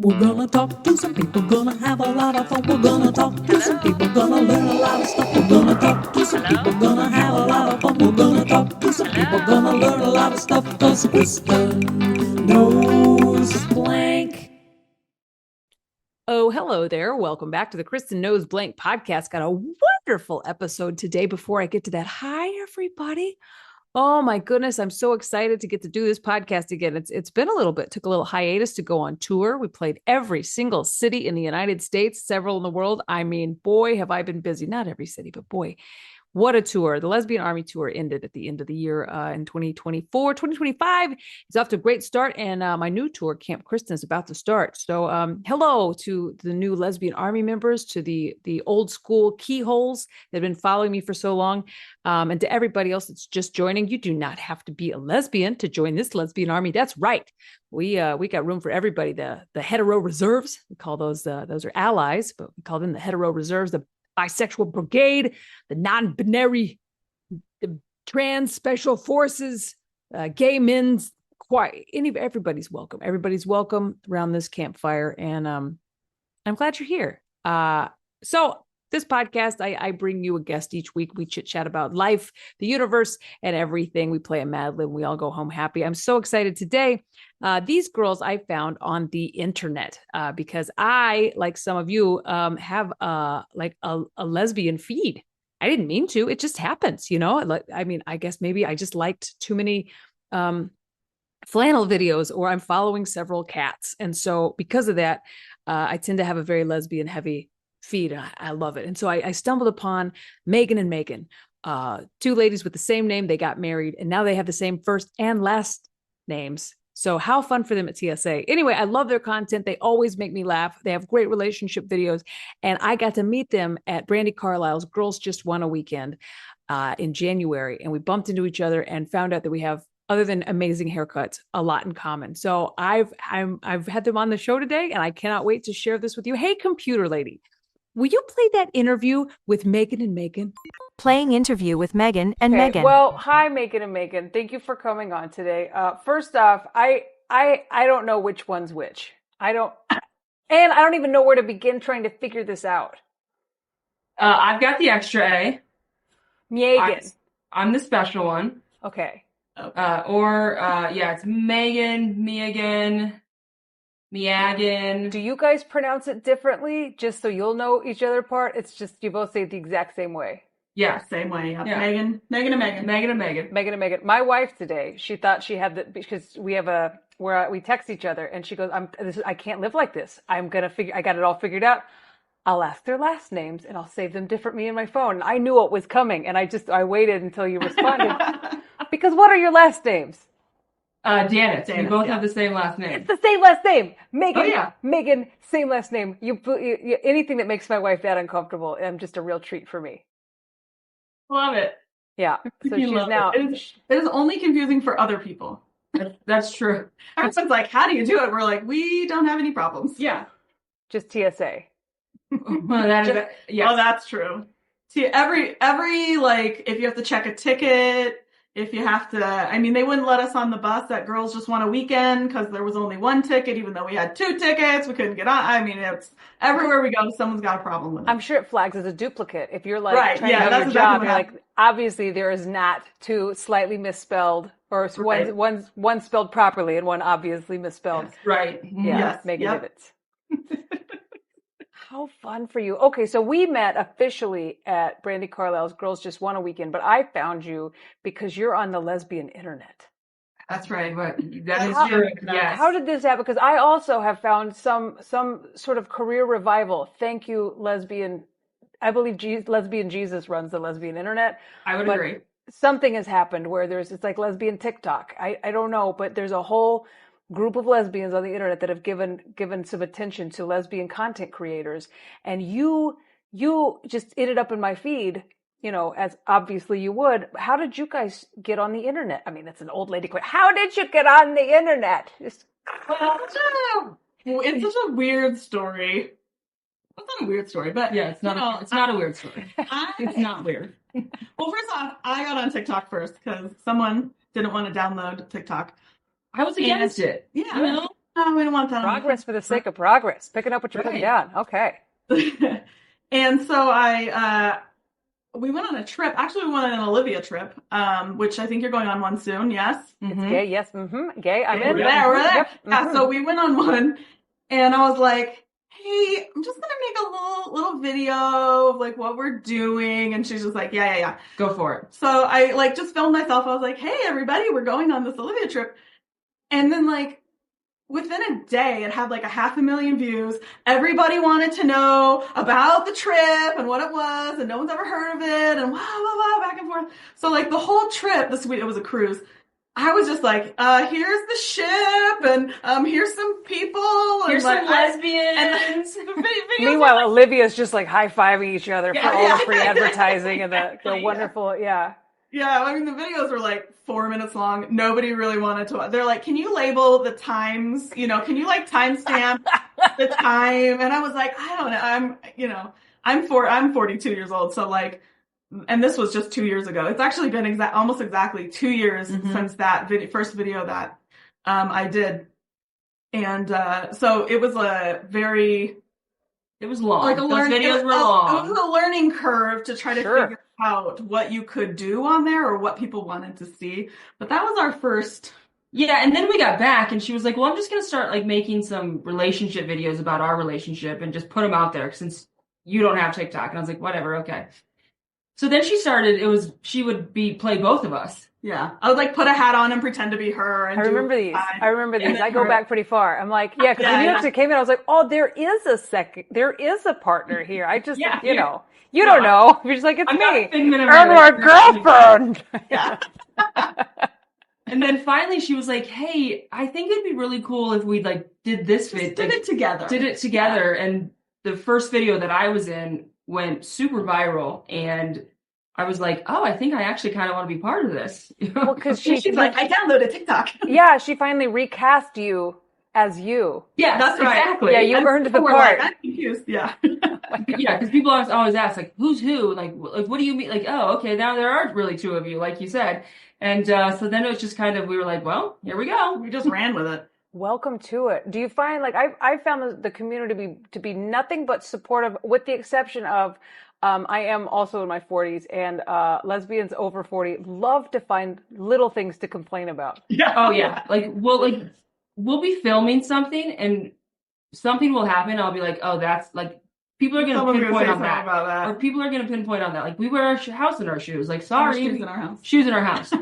We're gonna talk to some people, gonna have a lot of fun. We're gonna talk to some people, gonna learn a lot of stuff. We're gonna talk to some people, gonna have a lot of fun. We're gonna talk to some people, gonna learn a lot of stuff. Cause Kristin knows blank. Oh, hello there. Welcome back to the Kristin Knows Blank podcast. Got a wonderful episode today. Before I get to that, hi, everybody. Oh my goodness, I'm so excited to get to do this podcast again. It's been a little bit, took a little hiatus to go on tour. We played every single city in the United States, several in the world. I mean, boy, have I been busy. Not every city, but boy, what a tour. The Lesbian Army tour ended at the end of the year in 2024. 2025 is off to a great start, and my new tour, Camp Kristin, is about to start. So hello to the new Lesbian Army members, to the old school keyholes that have been following me for so long, and to everybody else that's just joining. You do not have to be a lesbian to join this Lesbian Army. That's right. We got room for everybody. The hetero reserves, we call those are allies, but we call them the hetero reserves, the bisexual brigade, the non-binary, the trans special forces, gay men's choir. Everybody's welcome. Everybody's welcome around this campfire, and I'm glad you're here. So this podcast, I bring you a guest each week. We chit chat about life, the universe, and everything. We play a Mad Lib. We all go home happy. I'm so excited today. These girls I found on the internet because I, like some of you, have a lesbian feed. I didn't mean to. It just happens, you know. I mean, I guess maybe I just liked too many flannel videos, or I'm following several cats, and so because of that, I tend to have a very lesbian heavy feed. I love it. And so I stumbled upon Meagan and Meagan, two ladies with the same name. They got married, and now they have the same first and last names. So how fun for them at TSA. Anyway, I love their content. They always make me laugh. They have great relationship videos. And I got to meet them at Brandi Carlile's Girls Just Want a Weekend in January. And we bumped into each other and found out that we have, other than amazing haircuts, a lot in common. So I've had them on the show today, and I cannot wait to share this with you. Hey, computer lady, will you play that interview with Meagan and Meagan? Playing interview with Meagan and Okay, Meagan. well, hi, Meagan and Meagan. Thank you for coming on today. First off, I don't know which one's which. I don't even know where to begin trying to figure this out. I've got the extra A. Meagan. I'm the special one. Okay. It's Meagan, Meagan. Do you guys pronounce it differently, just so you'll know each other apart? It's just you both say it the exact same way. Yeah, same way. Yeah. Meagan and Meagan. Meagan and Meagan. Meagan and Meagan. My wife today, she thought she had because we have we text each other, and she goes, I can't live like this. I got it all figured out. I'll ask their last names and I'll save them differently in my phone. And I knew what was coming, and I waited until you responded. Because what are your last names? Janet. We both have the same last name. It's the same last name. Meagan. Oh, yeah. Meagan, same last name. You anything that makes my wife that uncomfortable, just a real treat for me. Love it. Yeah. So she's now. It is only confusing for other people. That's true. Everyone's like, "How do you do it?" We're like, "We don't have any problems." Yeah. Just TSA. Well, yes. Oh, that's true. See, every like, if you have to check a ticket, if you have to, I mean, they wouldn't let us on the bus at Girls Just Want a Weekend because there was only one ticket, even though we had two tickets. We couldn't get on. I mean, it's everywhere we go, someone's got a problem with it. I'm sure it flags as a duplicate. If you're like right, trying yeah, to that's do your job, exactly you're like, obviously there is not two slightly misspelled, or right. one spelled properly and one obviously misspelled. Yes, right. Yeah, Yes. Meagan Yep. Divots. How fun for you. Okay, so we met officially at Brandi Carlile's Girls Just Want a Weekend, but I found you because you're on the lesbian internet. That's right. That is How- true. Yes. How did this happen? Because I also have found some sort of career revival. Thank you, lesbian. I believe Lesbian Jesus runs the lesbian internet. I would but agree. Something has happened where it's like lesbian TikTok. I don't know, but there's a whole group of lesbians on the internet that have given some attention to lesbian content creators, and you just ended up in my feed, you know, as obviously you would. How did you guys get on the internet? I mean, it's an old lady question. How did you get on the internet? Well, it's such a weird story. It's not a weird story, but Yeah, it's not. It's not a weird story. It's not weird. Well, first off, I got on TikTok first because someone didn't want to download TikTok. I was against it. Yeah. You know? Oh, we don't want that. Progress for the sake of progress. Picking up what you're putting down. Okay. And so we went on a trip. Actually, we went on an Olivia trip, which I think you're going on one soon. Yes. It's gay. Yes. Gay. I'm in. We're there. Yep. Yeah. So we went on one, and I was like, "Hey, I'm just gonna make a little video of like what we're doing." And she's just like, "Yeah. Go for it. So I like just filmed myself. I was like, "Hey, everybody, we're going on this Olivia trip," and then like. Within a day, it had like 500,000 views. Everybody wanted to know about the trip and what it was, and no one's ever heard of it, and blah, blah, blah, back and forth. So like the whole trip, this week, it was a cruise. I was just like, here's the ship, and here's some people. Here's and, some like, lesbians. and the videos Meanwhile, were like, Olivia's just like high-fiving each other for all Yeah. the free advertising and the Exactly, wonderful, yeah. yeah, I mean, the videos were like 4 minutes long. Nobody really wanted to. They're like, can you label the times? Can you like timestamp the time? And I was like, I don't know. I'm 42 years old. So like, and this was just 2 years ago. It's actually been almost exactly 2 years since that first video that I did. And so it was It was long. like Those videos were long. It was a learning curve to try to Sure. figure out what you could do on there or what people wanted to see. But that was our first. Yeah, and then we got back, and she was like, "Well, I'm just gonna start like making some relationship videos about our relationship and just put them out there since you don't have TikTok." And I was like, "Whatever, okay." So then she would play both of us. Yeah, I would like put a hat on and pretend to be her. And I remember these. then I go back pretty far. I'm like, yeah, because when you actually came in, I was like, oh, there is a partner here. I just, Yeah, you know, you don't know. You're just like, it's I'm not a me. figment of I'm her our girlfriend. Yeah. And then finally she was like, "Hey, I think it'd be really cool if we like did this Just vid, did it together. did it together." And the first video that I was in went super viral, and I was like, "Oh, I think I actually kind of want to be part of this." Well, because She's like, I downloaded TikTok. yeah, she finally recast you as you. Yes, That's right. exactly. Yeah, you And earned the people were part. Like, I'm confused. Yeah. Yeah, because people always ask, like, who's who? Like, what do you mean? Like, oh, okay, now there are really two of you, like you said. And so then it was just kind of, we were like, well, here we go. We just ran with it. Welcome to it. Do you find like I found the community to be nothing but supportive, with the exception of I am also in my 40s, and lesbians over 40 love to find little things to complain about. Yeah. Oh yeah, we'll be filming something and something will happen. I'll be like, oh, that's like people are gonna Someone's gonna pinpoint say on that. something about that. Or people are gonna pinpoint on that. Like we wear our house in our shoes. Like sorry, Shoes in our house. shoes in our house.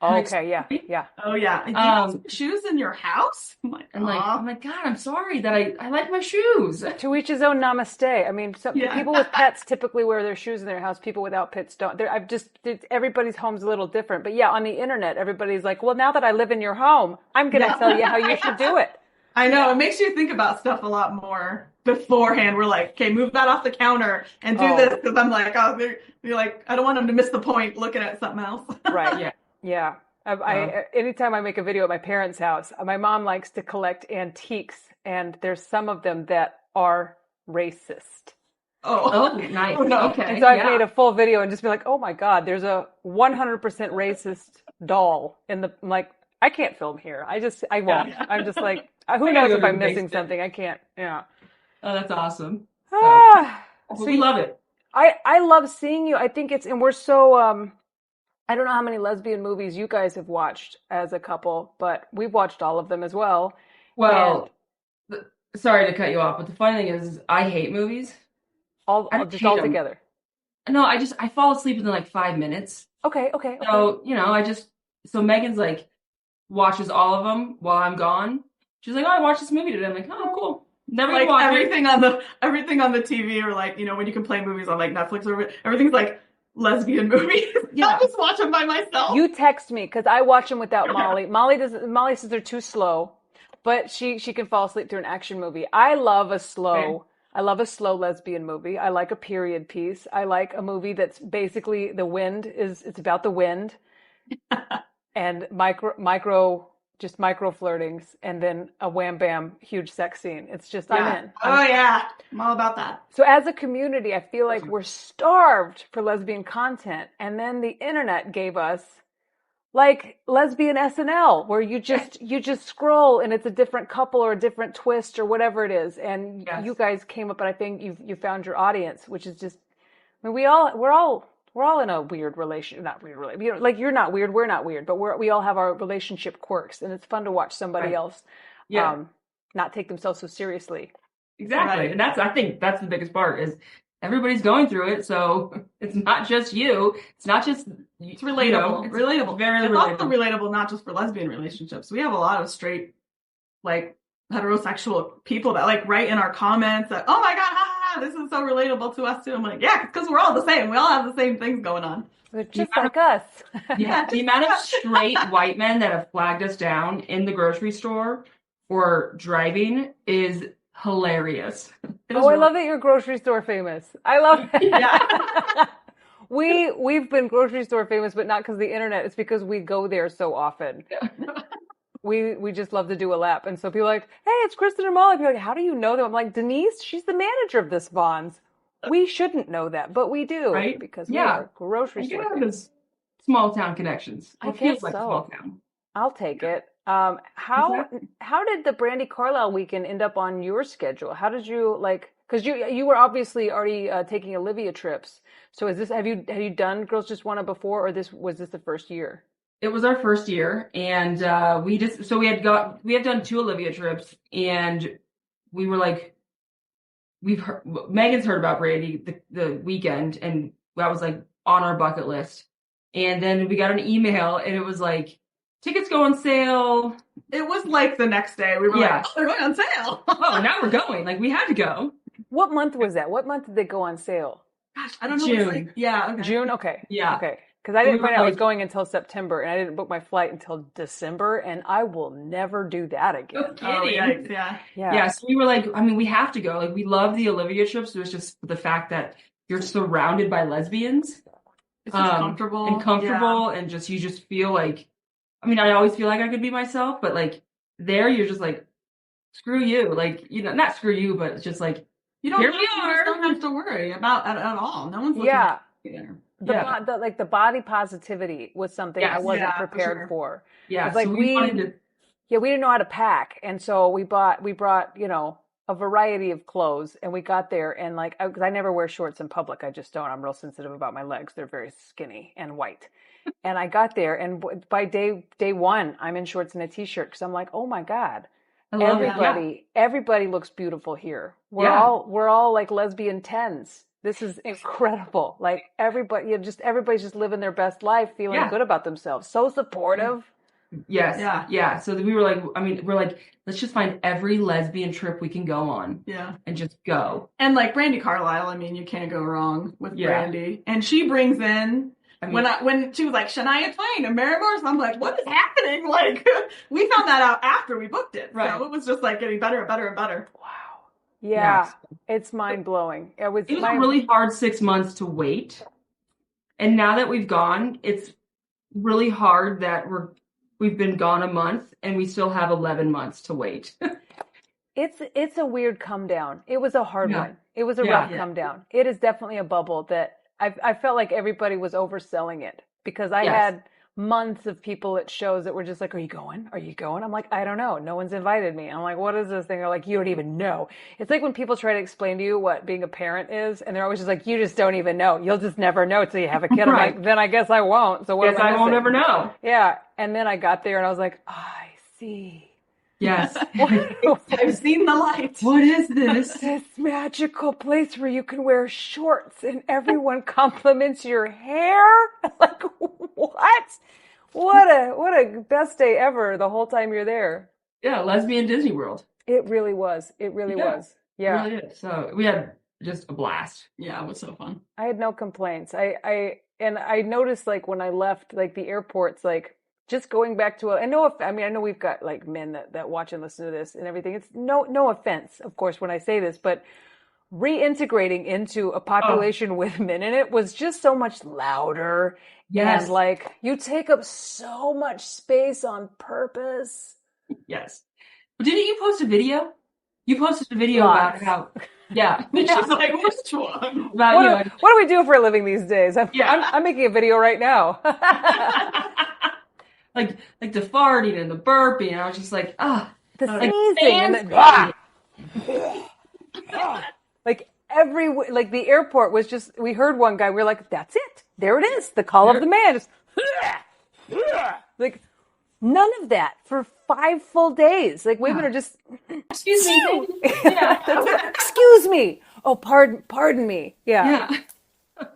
Okay, yeah. Oh yeah. Do you have shoes in your house? I'm like, And like, aw. I'm like, God, I'm sorry that I like my shoes. To each his own. Namaste. I mean, Yeah. people with pets typically wear their shoes in their house. People without pets don't. Everybody's home's a little different. But yeah, on the internet, everybody's like, well, now that I live in your home, I'm going to tell you how you should do it. I know, it makes you think about stuff a lot more beforehand. We're like, okay, move that off the counter and do this, because I'm like, you're like, I don't want them to miss the point looking at something else. Right. Yeah. Anytime I make a video at my parents' house, my mom likes to collect antiques, and there's some of them that are racist. Oh, nice. Oh, no. Okay. And so I've made a full video and just be like, oh my God, there's a 100% racist doll in the, I'm like, I can't film here. I won't. Yeah. I'm just like, who I gotta knows go if to I'm the missing basement. something? I can't, yeah. Oh, that's awesome. So We love it. I love seeing you. I think and we're so, I don't know how many lesbian movies you guys have watched as a couple, but we've watched all of them as well. Well, sorry to cut you off, but the funny thing is I hate movies. All don't just hate all 'em. together. No, I fall asleep within like 5 minutes. Okay. So, so Megan's like, watches all of them while I'm gone. She's like, oh, I watched this movie today. I'm like, oh, cool. Never Like gonna watch everything on the TV, or like, when you can play movies on like Netflix, or everything's like lesbian movies. Yeah. I'll just watch them by myself. You text me because I watch them without Molly. Molly says they're too slow, but she can fall asleep through an action movie. I love a slow lesbian movie. I like a period piece. I like a movie that's basically it's about the wind and micro flirtings, and then a wham bam huge sex scene. It's just, I'm in. Oh yeah, I'm all about that. So as a community, I feel like we're starved for lesbian content. And then the internet gave us like lesbian SNL, where you just scroll and it's a different couple or a different twist or whatever it is, and Yes. you guys came up and I think you found your audience, which is just, I mean, we're all in a weird relation, not weird relation, you know, like you're not weird, we're not weird, but we all have our relationship quirks, and it's fun to watch somebody Right. else Yeah. not take themselves so seriously. Exactly. Right. And I think that's the biggest part is everybody's going through it. So it's not just you. It's not just, It's relatable. it's relatable. very It's also relatable. relatable not just for lesbian relationships. We have a lot of straight, like heterosexual people that like write in our comments that, oh my God, this is so relatable to us too. I'm like, yeah, because we're all the same. We all have the same things going on. They're just like us. Yeah, the amount of straight white men that have flagged us down in the grocery store for driving is hilarious. I love that you're grocery store famous. I love it. Yeah. We've been grocery store famous, but not because of the internet. It's because we go there so often. We just love to do a lap. And so people are like, hey, it's Kristin and Molly. People are like, how do you know them? I'm like, Denise, she's the manager of this Vons. We shouldn't know that, but we do. Right? Because we Yeah. are grocery You store have famous. those small town connections. I It feels guess like a so. small town. I'll take it. How Exactly. did the Brandy Carlisle weekend end up on your schedule? How did you like? Because you were obviously already taking Olivia trips. So have you done Girls Just Wanna before, or was this the first year? It was our first year, and we had done 2 Olivia trips, and we were like, Megan's heard about Brandy the weekend, and that was like on our bucket list. And then we got an email, and it was like, tickets go on sale. It was like the next day. We were Yeah. like, oh, they're going on sale. Oh, now we're going. Like, we had to go. What month was that? What month did they go on sale? Gosh, I don't know. June. It's like, yeah. Okay. June? Okay. Yeah. Okay. Because I We didn't were find out I was like- going until September, and I didn't book my flight until December, and I will never do that again. No Oh, kidding. yikes, yeah. Yeah. So we were like, I mean, we have to go. Like, we love the Olivia trips. It was just the fact that you're surrounded by lesbians. It's just comfortable. And just, you just feel like, I mean, I always feel like I could be myself, but like there you're just like, screw you. Like, you know, not screw you, but it's just like, You don't, Here you we just are. don't have to worry about it at all. No one's looking Yeah. at you there. The body positivity was something I Yes. wasn't Yeah, for prepared sure. for. yeah. It's like so we wanted to, we didn't know how to pack, and so we brought you know, a variety of clothes, and we got there, and like, because I never wear shorts in public, I just don't. I'm real sensitive about my legs; they're very skinny and white. And I got there, and by day one, I'm in shorts and a t-shirt because I'm like, oh my God, I love it. everybody looks beautiful here. We're Yeah. all like lesbian tens. This is incredible. Like everybody's just living their best life, feeling Yeah. good about themselves. So supportive. Yes. Yeah. Yeah. So we were like, I mean, we're like, let's just find every lesbian trip we can go on Yeah. and just go. And like Brandy Carlisle, I mean, you can't go wrong with Yeah. Brandy. And she brings in, I mean, when she was like Shania Twain and Mary Morris, I'm like, what is happening? Like, we found that out after we booked it. Right. So it was just like getting better and better and better. Wow. Yeah. It's mind blowing. It was a really hard 6 months to wait. And now that we've gone, it's really hard that we've been gone a month and we still have 11 months to wait. It's a weird come down. It was a hard Yeah. one. It was a Yeah. rough come down. It is definitely a bubble that I felt like everybody was overselling it because I Yes. had months of people at shows that were just like, are you going? Are you going? I'm like, I don't know. No one's invited me. I'm like, what is this thing? They're like, you don't even know. It's like when people try to explain to you what being a parent is, and they're always just like, you just don't even know. You'll just never know till you have a kid. I'm Right. like, then I guess I won't. So what Yes, am I I won't missing? ever know. Yeah. And then I got there and I was like, I see. Yes. I've seen the light. What is this? This magical place where you can wear shorts and everyone compliments your hair. Like, what? What a best day ever the whole time you're there. Yeah, lesbian Disney World. It really was. It really Yeah. was. Yeah. It really is. So we had just a blast. Yeah, it was so fun. I had no complaints. I noticed like when I left like the airports, like just going back to I know we've got like men that watch and listen to this and everything. It's no offense, of course, when I say this, but reintegrating into a population with men in it was just so much louder. Yes. And like you take up so much space on purpose. Yes. But didn't you post a video? You posted a video Lots. about how, yeah. She's like, which one? About What do we do for a living these days? Yeah. I'm making a video right now. like the farting and the burping. And I was just like, The like sneezing and fans like like the airport was just, we heard one guy, we were like, that's it. There it is. The call of the man. Just, like none of that for 5 full days. Like women are just, excuse me. Yeah. excuse me. Oh, pardon me. Yeah. Yeah.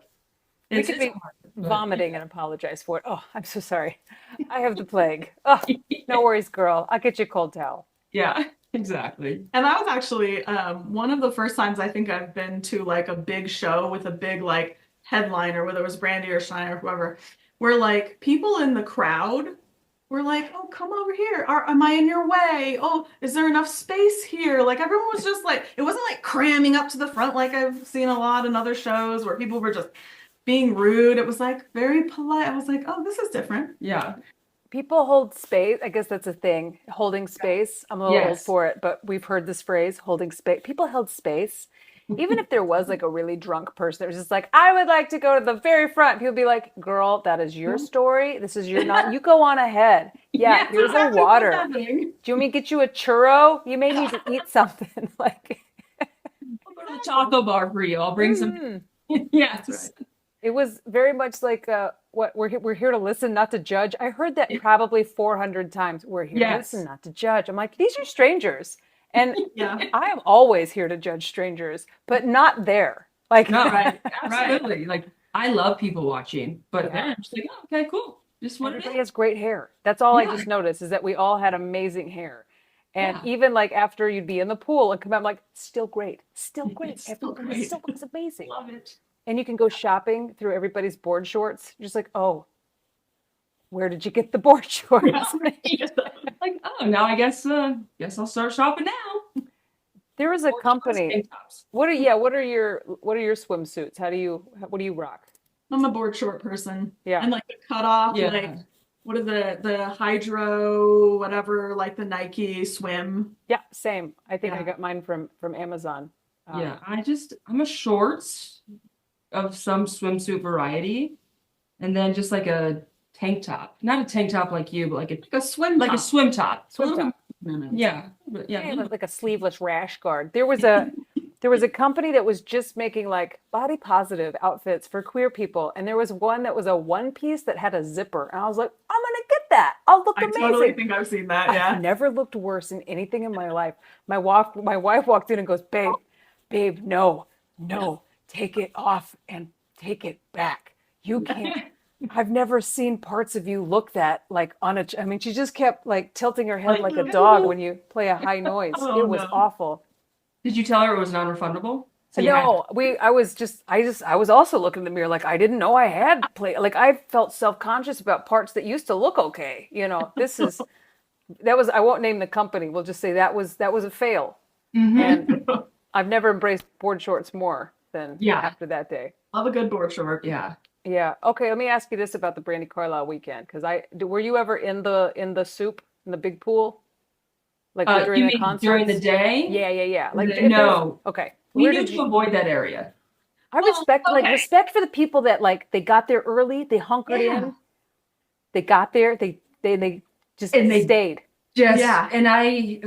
We could be vomiting and apologize for it. Oh, I'm so sorry. I have the plague. Oh, no worries, girl. I'll get you a cold towel. Yeah, exactly. And that was actually one of the first times I think I've been to like a big show with a big like headliner, whether it was Brandy or Shine or whoever, where like people in the crowd were like, "Oh, come over here. Am I in your way? Oh, is there enough space here?" Like everyone was just like, it wasn't like cramming up to the front like I've seen a lot in other shows where people were just being rude. It was like very polite. I was like, "Oh, this is different." Yeah. People hold space. I guess that's a thing. Holding space. I'm a little old Yes. for it, but we've heard this phrase, holding space. People held space. Even if there was like a really drunk person that was just like, I would like to go to the very front. People would be like, girl, that is your story. This is your not. You go on ahead. Yeah, here's a exactly what's water. Do happening. you want me to get you a churro? You may need to eat something. Like I'll go to the taco bar for you. I'll bring some. Yes. it was very much like what we're here to listen, not to judge. I heard that probably 400 times. We're here to Yes. listen, not to judge. I'm like, these are strangers. And Yeah. I am always here to judge strangers, but not there. Like, No, right. Absolutely. Like, I love people watching, but then I'm just like, oh, okay, cool. Just what it everybody is. has great hair. That's all I Yeah. just noticed is that we all had amazing hair. And Yeah. even like after you'd be in the pool and come out, I'm like, still great. Still great. It's still Everyone great. still looks amazing. Love it. And you can go shopping through everybody's board shorts. You're just like, oh, where did you get the board shorts? Like, oh, now I guess I'll start shopping now. There was a Or company. tank tops. What are your swimsuits? What do you rock? I'm a board short person. Yeah. And like the cutoff, Yeah. like what are the hydro, whatever, like the Nike swim. Yeah, same. I think I Yeah. got mine from Amazon. Yeah, I'm a shorts of some swimsuit variety, and then just like a tank top. Not a tank top like you, but like Like a swim a top. swim top. Swim top. Yeah, but Yeah, yeah. like a sleeveless rash guard. There was a company that was just making like body positive outfits for queer people, and there was one that was a one piece that had a zipper, and I was like, I'm gonna get that. I'll look I amazing. totally think I've seen that. I've Yeah. never looked worse in anything in my life. My wife walked in and goes, babe, no, take it off and take it back. You can't. I've never seen parts of you look that like I mean, she just kept like tilting her head like a dog when you play a high noise. Oh, It was no. awful. Did you tell her it was non-refundable? So you had No, I was also looking in the mirror like I didn't know I had play. Like I felt self-conscious about parts that used to look okay. You know, I won't name the company. We'll just say that was a fail. And I've never embraced board shorts more than after that day. Love a good board short. Yeah. Yeah. Okay. Let me ask you this about the Brandy Carlisle weekend, because were you ever in the soup in the big pool, like during You the mean concert? during the day? Yeah. Like No. Okay. We Where need did to you? avoid that area. I respect okay. respect for the people that like they got there early, they hunkered in, they got there, they just And they- stayed. Yes. Yeah. And I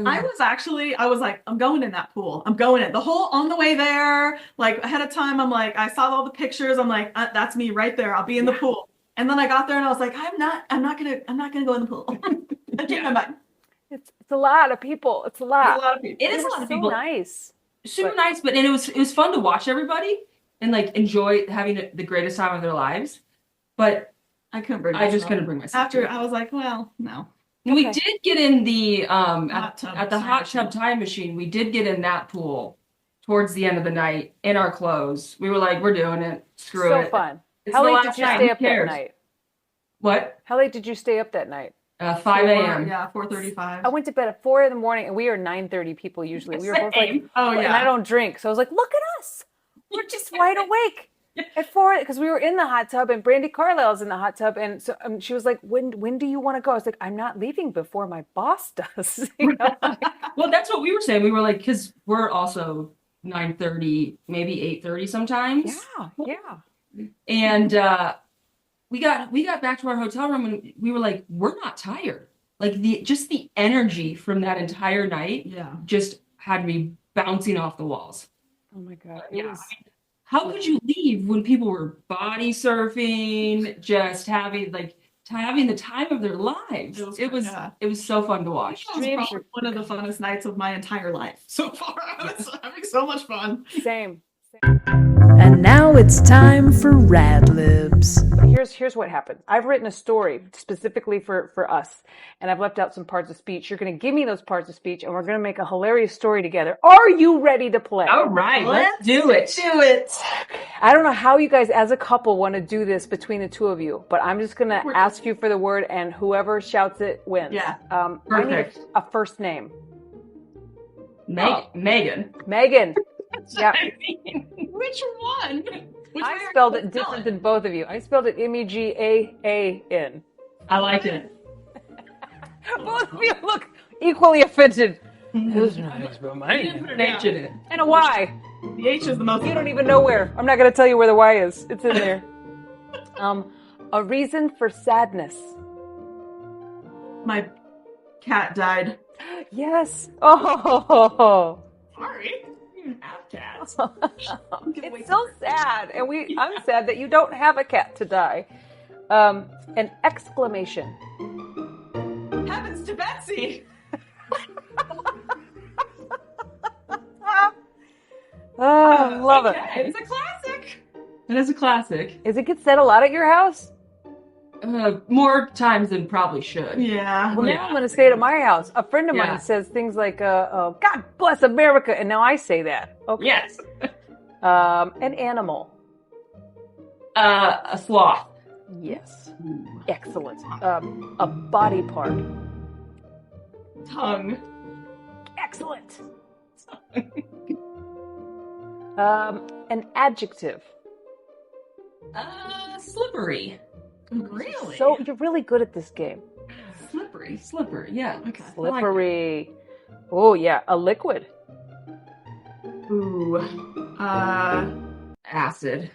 was like, I'm going in that pool. I'm going in the whole on the way there, like ahead of time. I'm like, I saw all the pictures. I'm like, that's me right there. I'll be in the pool. And then I got there and I was like, I'm not gonna go in the pool. I changed my mind. It's a lot of people. It's a lot. There's a lot of people. it is a They're lot of so people. nice. Super But- nice, but and it was fun to watch everybody and like enjoy having the greatest time of their lives. But I couldn't bring I just myself. couldn't bring myself. After to it. I was like, well, no. We Okay. did get in the Hot tub at the time hot machine. tub time machine. We did get in that pool towards the end of the night in our clothes. We were like, we're doing it. Screw So it. fun. It's How the late last did you night. stay Who up that cares? night? What? How late did you stay up that night? 5 a.m. Yeah, 4:35. I went to bed at 4 a.m, and we are 9:30 people usually. We were both like, Same. Oh and yeah. I don't drink, so I was like, look at us, we're just wide awake at 4 because we were in the hot tub and Brandy Carlisle's in the hot tub, and so she was like, when do you want to go? I was like, I'm not leaving before my boss does. You know? Well, that's what we were saying. We were like, because we're also 9:30, maybe 8:30 sometimes. Yeah. And we got back to our hotel room and we were like, we're not tired. Like the energy from that entire night just had me bouncing off the walls. Oh my God. How could you leave when people were body surfing, just having the time of their lives? It was so fun to watch. It was probably one of the funnest nights of my entire life so far. I was having so much fun. Same. And now it's time for Rad Libs. Here's what happened. I've written a story specifically for us, and I've left out some parts of speech. You're going to give me those parts of speech, and we're going to make a hilarious story together. Are you ready to play? All right, let's do it. Do it. I don't know how you guys as a couple want to do this between the two of you, but I'm just going to ask you for the word, and whoever shouts it wins. Yeah. Perfect. I need a first name. Meagan. Meagan. Yeah. Which one? I spelled it different than both of you. I spelled it Meagan. I like it. Both of you look equally offended. Put an H in it. And a Y. The H is the most. You don't even know where. I'm not going to tell you where the Y is. It's in there. A reason for sadness. My cat died. Yes. Oh. Sorry. You have cats. It's so sad. And I'm sad that you don't have a cat to die. An exclamation. Heavens to Betsy. Oh, love it. It's a classic. It is a classic. Does it get said a lot at your house? More times than probably should. Yeah. Well, now I'm going to say it at my house. A friend of mine says things like, God bless America. And now I say that. Okay. Yes. An animal. A sloth. Yes. Excellent. A body part. Tongue. Excellent. An adjective. Slippery. Really? So you're really good at this game. Slippery, yeah. Okay. Slippery. Oh yeah, a liquid. Ooh. Acid.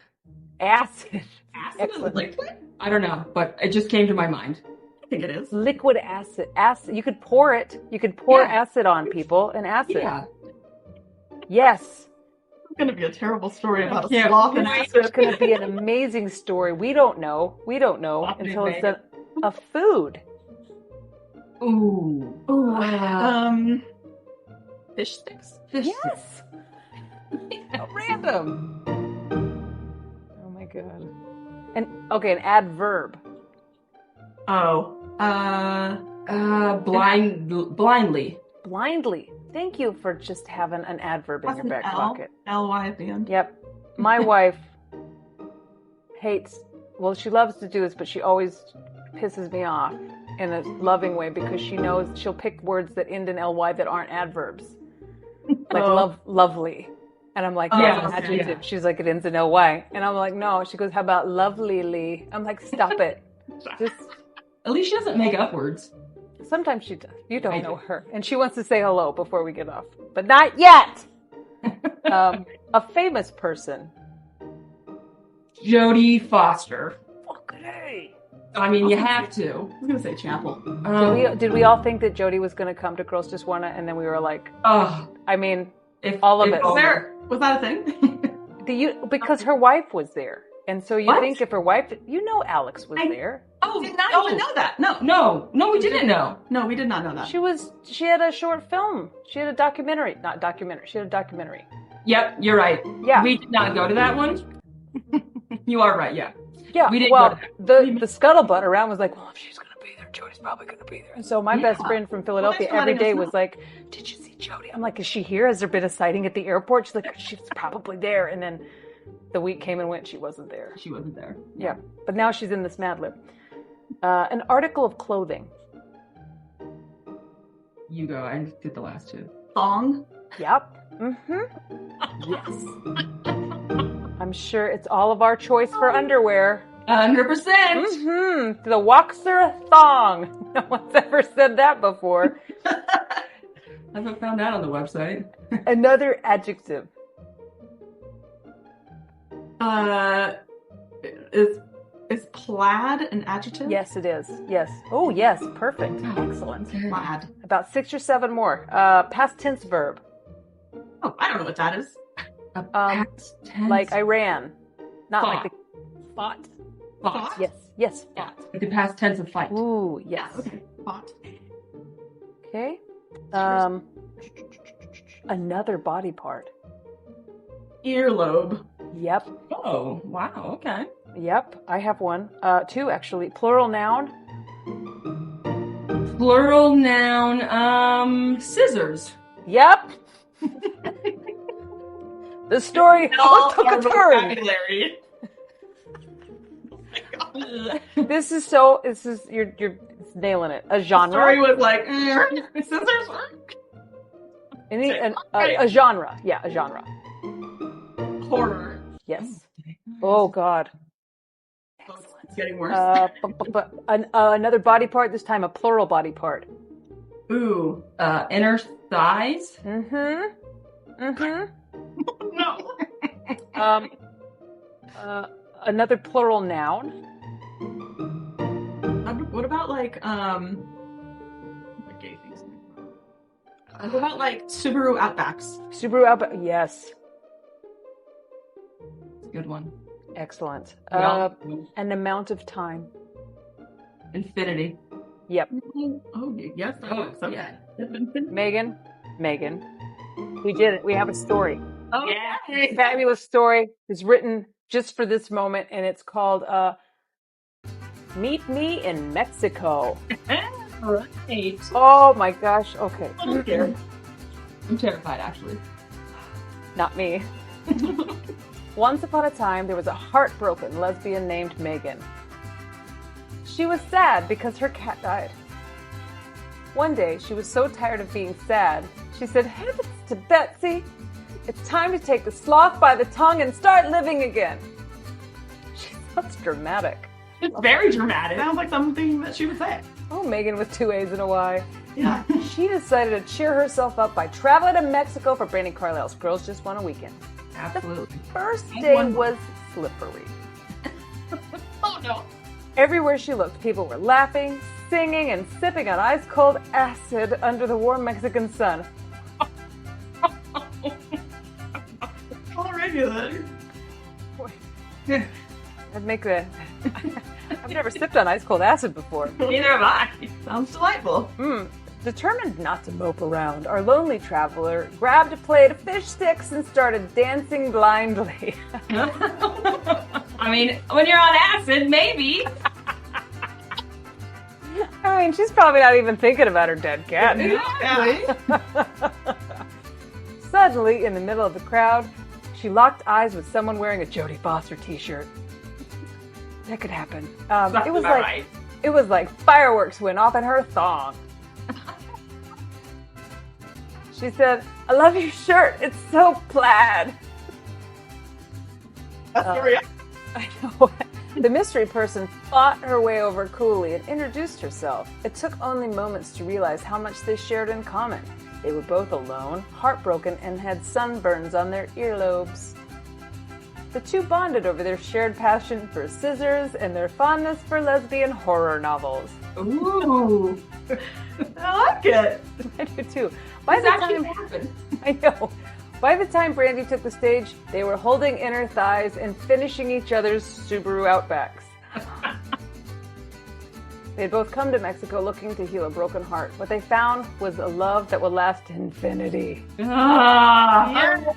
Acid. Acid is a liquid? I don't know, but it just came to my mind. I think it is. Liquid acid. Acid. You could pour it. You could pour acid on people and acid. Yeah. Yes. It's going to be a terrible story about a Yeah. sloth and acid. It's going to be an amazing story. We don't know until it's a food. Ooh. Ooh. Fish sticks. Yes. How random. Oh my god. And okay, an adverb. Oh. Blindly. Blindly. Thank you for just having an adverb in your back pocket. L-Y at the end. Yep. My wife hates, well, she loves to do this, but she always pisses me off in a loving way because she knows she'll pick words that end in ly that aren't adverbs. Like lovely. And I'm like, that's an adjective. Yeah. She's like, it ends in ly. And I'm like, no. She goes, how about lovelily? I'm like, stop it. Just. At least she doesn't make up words. Sometimes she does. You don't know her. And she wants to say hello before we get off. But not yet. A famous person. Jodie Foster. Okay. I mean, you have to. I was going to say Chapel. Did we all think that Jodie was going to come to Girls Just Wanna? And then we were like, I mean, all of it. Was that a thing? Because her wife was there. And so you think if her wife, Alex was there. Oh, did not even know that. No, we didn't know. No, we did not know that. She had a short film. She had a documentary. Not documentary. She had a documentary. Yep, you're right. Yeah. We did not go to that one. You are right, yeah. Yeah, we didn't well, the scuttlebutt around was like, well, if she's going to be there, Jodie's probably going to be there. And so my best friend from Philadelphia every day was like, did you see Jodie? I'm like, is she here? Has there been a sighting at the airport? She's like, she's probably there. And then the week came and went, she wasn't there. She wasn't there. Yeah, but now she's in this Mad Lib. An article of clothing. You go. I did the last two. Thong? Yep. Mm-hmm. Yes. I'm sure it's all of our choice for underwear. 100%. Mm-hmm. The Woxer thong. No one's ever said that before. I haven't found that on the website. Another adjective. Is plaid an adjective? Yes, it is. Yes. Oh, yes. Perfect. Excellent. Plaid. About 6 or 7 more. Past tense verb. Oh, I don't know what that is. Past tense. Like I ran. Not like the Fought. fought. Fought. Yes. Yes. Yeah. Like the past tense of fight. Ooh, yes. Okay. Fought. Okay. Another body part. Earlobe. Yep. Oh, wow. Okay. Yep. I have one. 2 actually. Plural noun. Plural noun. Scissors. Yep. The story took a turn. Vocabulary. This is you're nailing it. A genre. Story was like, scissors. A genre. Yeah, a genre. Horror. Yes. Oh God. It's getting worse. Another body part. This time a plural body part. Ooh. Inner thighs. Mm-hmm. Mm-hmm. No. Another plural noun. What about like gay things? What about like Subaru Outbacks? Subaru Outback. Yes. Good one. Excellent. Yeah. An amount of time. Infinity. Yep. Oh yes. Yeah. Megan. We did it. We have a story. Oh Yeah. Fabulous story. It's written just for this moment, and it's called Meet Me in Mexico. Right. Oh my gosh. Okay. I'm scared. I'm terrified, actually. Not me. Once upon a time, there was a heartbroken lesbian named Meagan. She was sad because her cat died. One day, she was so tired of being sad, she said, "Heavens to Betsy, it's time to take the sloth by the tongue and start living again." She sounds dramatic. It's very dramatic. Sounds like something that she would say. Oh, Meagan with 2 A's and a Y. Yeah. She decided to cheer herself up by traveling to Mexico for Brandi Carlile's Girls Just Want a Weekend. Absolutely. First I day wonder- was slippery. Oh no. Everywhere she looked, people were laughing, singing, and sipping on ice-cold acid under the warm Mexican sun. Alrighty then. I'd make the... I've never sipped on ice-cold acid before. Neither have I. Sounds delightful. Determined not to mope around, our lonely traveler grabbed a plate of fish sticks and started dancing blindly. I mean, when you're on acid, maybe. I mean, she's probably not even thinking about her dead cat. Yeah. Suddenly, in the middle of the crowd, she locked eyes with someone wearing a Jodie Foster t-shirt. That could happen. It was like right. It was like fireworks went off in her thong. She said, "I love your shirt. It's so plaid." That's the real. I know. The mystery person fought her way over coolly and introduced herself. It took only moments to realize how much they shared in common. They were both alone, heartbroken, and had sunburns on their earlobes. The two bonded over their shared passion for scissors and their fondness for lesbian horror novels. Ooh. I like it. I do too. By This the actually time, happened. I know. By the time Brandi took the stage, they were holding inner thighs and finishing each other's Subaru Outbacks. They had both come to Mexico looking to heal a broken heart. What they found was a love that would last infinity. Yeah.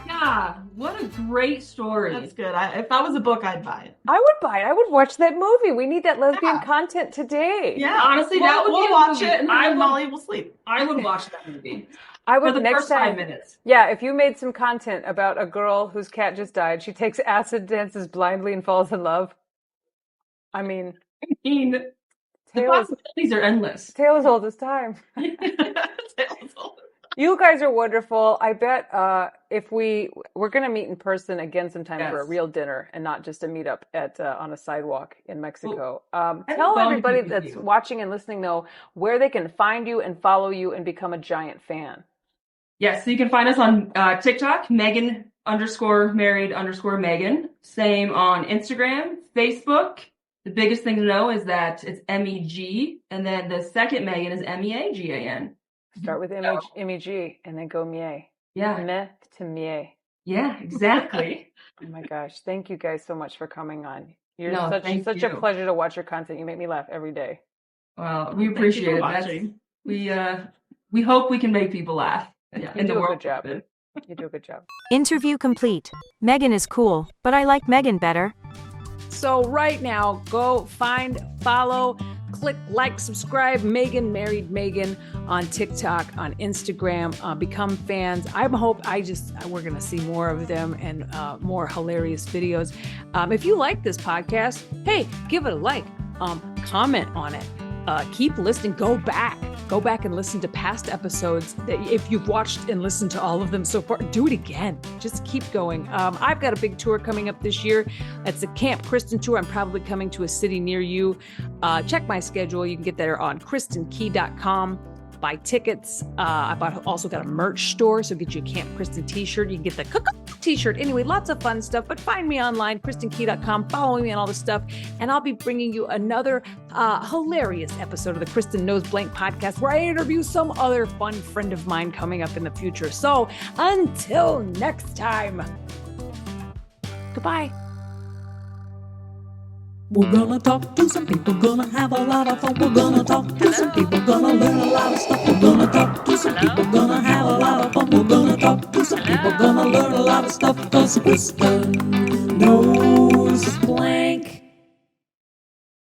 Yeah. What a great story. That's good. If that was a book, I'd buy it. I would buy it. I would watch that movie. We need that lesbian Yeah. content today. Yeah. Honestly, that would we'll be a watch movie. it and I then would- Molly will sleep. I would watch that movie. I For would the next first time. 5 minutes. Yeah, if you made some content about a girl whose cat just died, she takes acid, dances blindly, and falls in love. I mean, I mean, the tale is possibilities are endless. as old as time. You guys are wonderful. I bet if we're going to meet in person again sometime for a Yes. real dinner and not just a meetup at on a sidewalk in Mexico. have a Tell bone to everybody pick with that's you. watching and listening though where they can find you and follow you and become a giant fan. Yes, so you can find us on TikTok, Meagan_married_Meagan. Same on Instagram, Facebook. The biggest thing to know is that it's MEG, and then the second Meagan is MEAGAN. Start with MEG and then go Mie. Yeah. Me to Mie. Yeah, exactly. Oh my gosh. Thank you guys so much for coming on. You're No, such thank a you. pleasure to watch your content. You make me laugh every day. Well, we Thank you appreciate for it. watching. We hope we can make people laugh. You in the do a world. good job. You do a good job. Interview complete. Megan is cool, but I like Megan better. So right now, go find, follow, click like, subscribe, Meagan, Married Meagan on TikTok, on Instagram, become fans. We're going to see more of them and more hilarious videos. If you like this podcast, hey, give it a like, comment on it. Keep listening. Go back and listen to past episodes. That if you've watched and listened to all of them so far, do it again. Just keep going. I've got a big tour coming up this year. It's a Camp Kristin tour. I'm probably coming to a city near you. Check my schedule. You can get there on kristinkey.com. Buy tickets. I've also got a merch store, so get you a Camp Kristin t-shirt. You can get the t-shirt. Anyway, lots of fun stuff, but find me online, kristinkey.com, follow me on all this stuff, and I'll be bringing you another hilarious episode of the Kristin Knows Blank podcast where I interview some other fun friend of mine coming up in the future. So until next time, goodbye. We're gonna talk to some people, gonna have a lot of fun. We're gonna talk to some people, gonna learn a lot of stuff. We're gonna talk to some people, gonna have a lot of fun. We're gonna talk to some people, gonna learn a lot of stuff. 'Cause Kristin